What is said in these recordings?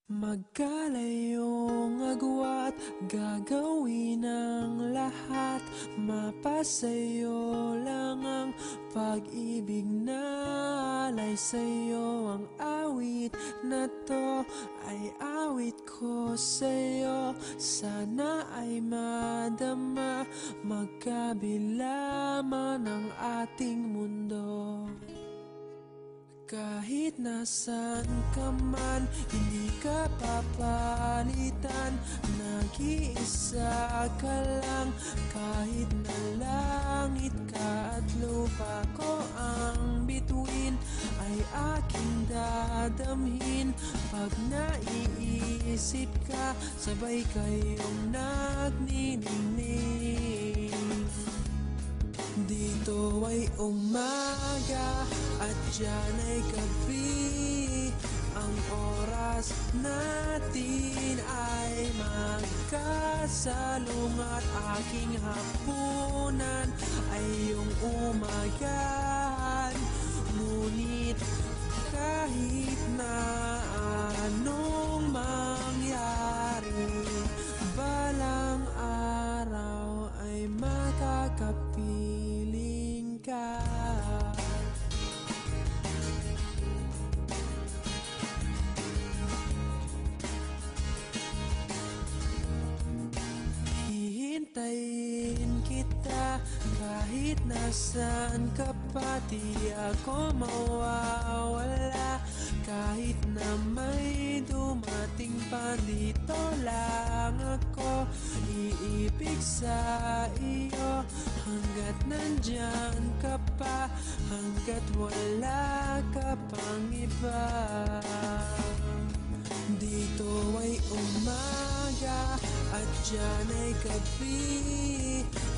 Magkalayong agwat, gagawin ang lahat. Mapasayo lang ang pag-ibig na alay sa'yo. Ang awit na to ay awit ko sa'yo. Sana ay madama, magkabila man ang ating mundo. Kahit nasan ka man, hindi ka papalitan. Nag-iisa ka lang, kahit na langit ka at lupa ko ang bituin, ay aking dadamhin. Pag naiisip ka, sabay kayong nagniningning. Dito ay umaga at diyan ay gabi. Ang oras natin ay magkasalungat. Aking hapunan ay iyong umagahan. Ngunit kahit na anong mangyari, balang araw ay makakapiling ka. Hihintayin kita kahit nasan ka pa. Di ako mawawala kahit na may dumating pa. Dito lang ako iibig sa iyo hanggat nandyan ka pa, hanggat wala ka pang iba. Dito ay umaga at diyan ay gabi.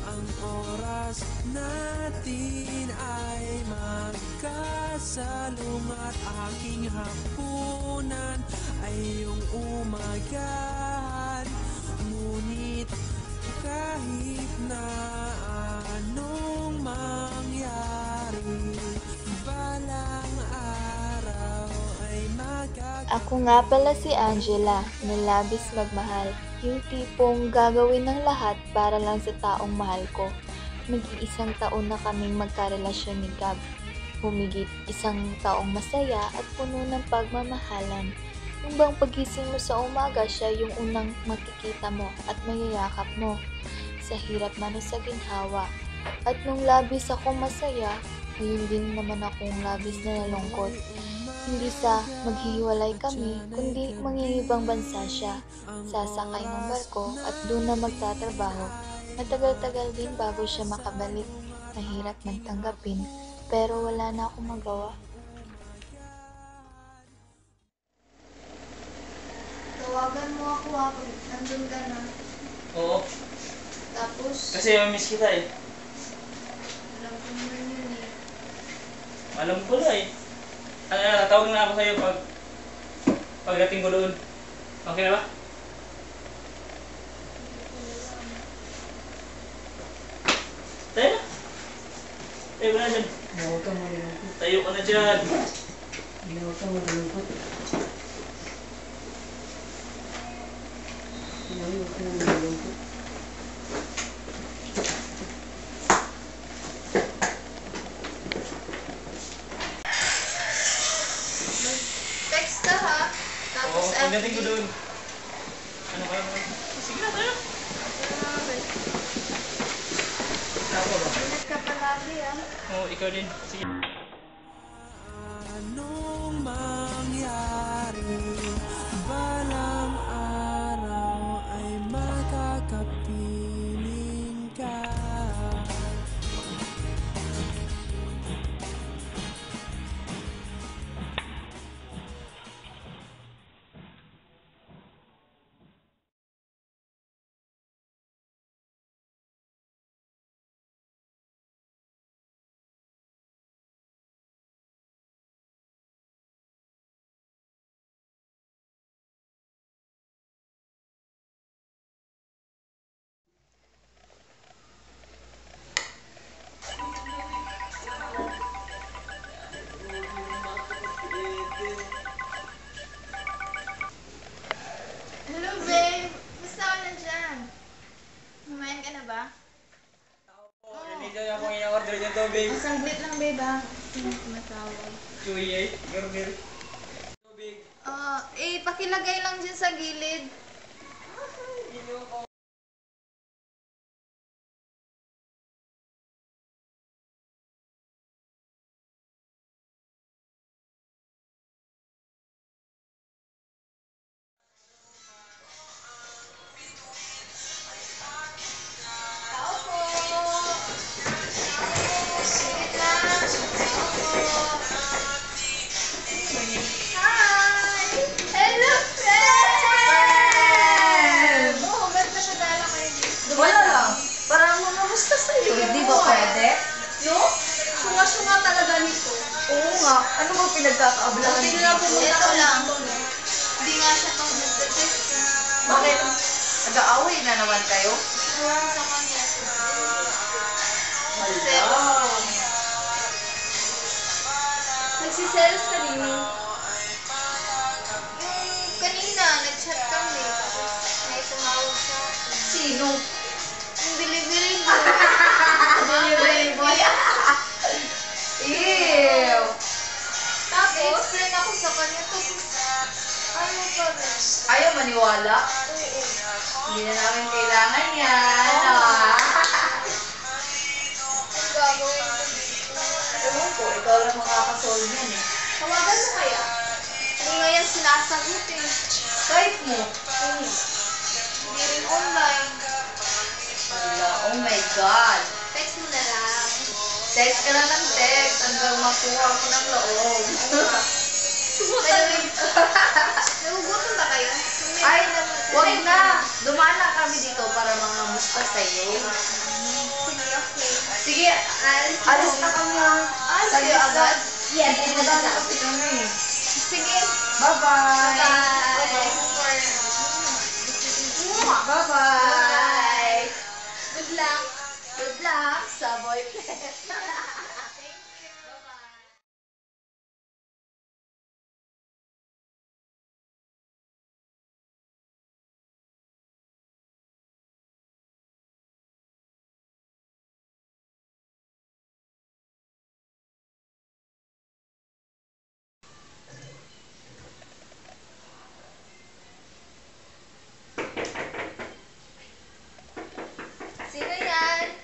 Ang oras natin ay magkasalungat. Aking hapunan ay iyong umagahan. Ngunit kahit na anong mangyari, balang araw ay Ako nga pala si Angela, na labis magmahal. Yung tipong gagawin ng lahat para lang sa taong mahal ko. Mag-iisang taon na kaming magkarelasyon ni Gab. Humigit isang taong masaya at puno ng pagmamahalan. Yung bang pagising mo sa umaga, siya yung unang makikita mo at mayayakap mo. Sa hirap man o sa ginhawa. At nung labis akong masaya, ngayon din naman akong labis na nalungkot. Hindi sa maghihiwalay kami, kundi mangingibang bansa siya. Sasakay ng barko at doon na magtatrabaho. Matagal-tagal din bago siya makabalik. Mahirap man tanggapin, pero wala na akong magawa. Tawagan mo ako pag nandun ka na. Oo, Tapos, kasi miss kita eh. alam ko naman yun eh. Alam ko na eh. Tatawag na ako sa'yo pagdating ko doon. Okay na ba? Tayo na. Tayo ka na dyan. Huwag kang malulungkot. Tayo ka na dyan. Huwag kang malulungkot. Huwag kang malulungkot. Text ka ha. Tapos, Oo, pagdating ko doon. Ano kayo? Sige na tayo. Ako ba? Ingat ka palagi ha. Oo, ikaw din. Sige. Anong mangyari, balang araw ay makakapiling ka. ba? Hindi dyan ako in-order yung tubig. Saglit lang, babe, ha? Sino tumatawag? Chewy eh. Order. Tubig. Pakilagay lang dyan sa gilid. Tao po! Wait lang! Tao po! Hi! Hello, friend! Oo, ba't nasadala kayo dito? Wala lang. Para mamusta sa'yo. Hindi ba pwede? No? Sunga-sunga talaga nito. Oo nga. Ano ba pinagkakaablangan Hindi dito? na pumunta ko lang. Hindi nga siya pang nagtitest. Bakit? Nag-aaway na naman kayo? Ewan sa kanya. Nagsiselos ka din. Yung kanina, nag-chat kami. Tapos may tumawag sa akin. Sino? Yung delivery boy. Delivery boy. Ew! Tapos, explain ako sa kanya. Tapos, ano pa rin? Ayaw maniwala? Oo. Hindi na namin kailangan yan. Oo. Ah. Ang gagawin ko dito. Ewan ko, ikaw lang makakasolve yan eh. Tawagan mo kaya? Hindi nga yan sinasagot eh. Skype mo. Hindi rin online. Wala. Oh my God. Text mo na lang. Text ka lang ng text hanggang makuha ko ng loob. Nagugutom ba kayo? Ay, wag na. Dumaan na kami dito para mga musta sa'yo. Sige, okay. Sige, alis na kami ha. Sige agad? Yes, madami na kasi kami. Sige. Bye-bye. Bye. Bye-bye. Good luck. Good luck sa boyfriend. Thank you. Bye-bye. Sino yan?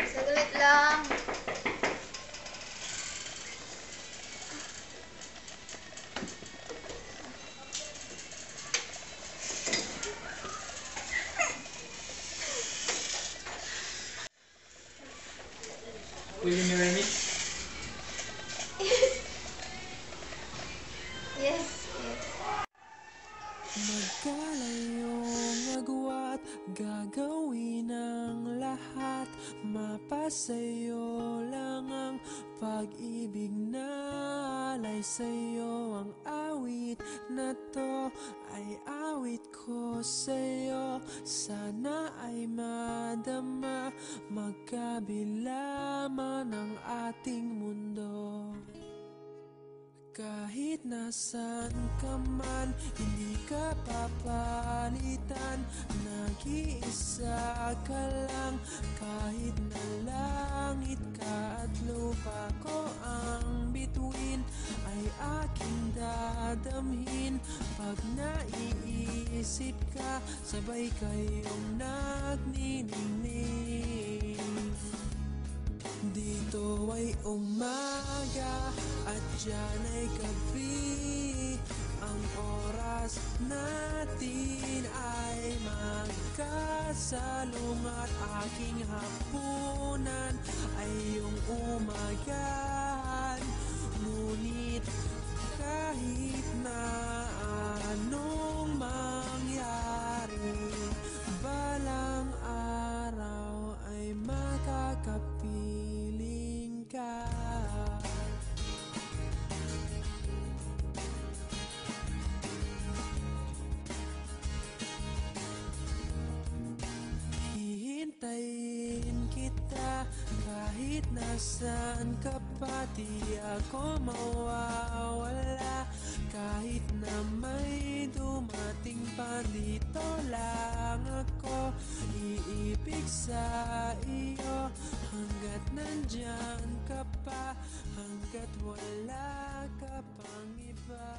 Saglit lang. Will you marry me? Yes. Magkalayong agwat, gagawin ang lahat. Mapasayo lang ang pag-ibig na alay sa'yo. Ang awit na to ay awit ko sa'yo. Sana ay madama, magkabila man ang ating mundo. Kahit nasan ka man, hindi ka papalitan. Nag-iisa ka lang, kahit na langit ka at lupa ko ang bituin, ay aking dadamhin. Pag naiisip ka, sabay kayong nagniningning. Dito ay umaga at dyan ay gabi. Ang oras natin ay magkasalong at aking hapunan ay iyong umagahan. Ngunit kahit na anong mangyari, balang araw ay makakapiling ka. Hihintayin kita Kahit nasaan ka pa, di ako mawawala. Kahit na may dumating pa, dito lang ako iibig sa iyo. Hanggat nandyan ka pa, hanggat wala ka pang iba.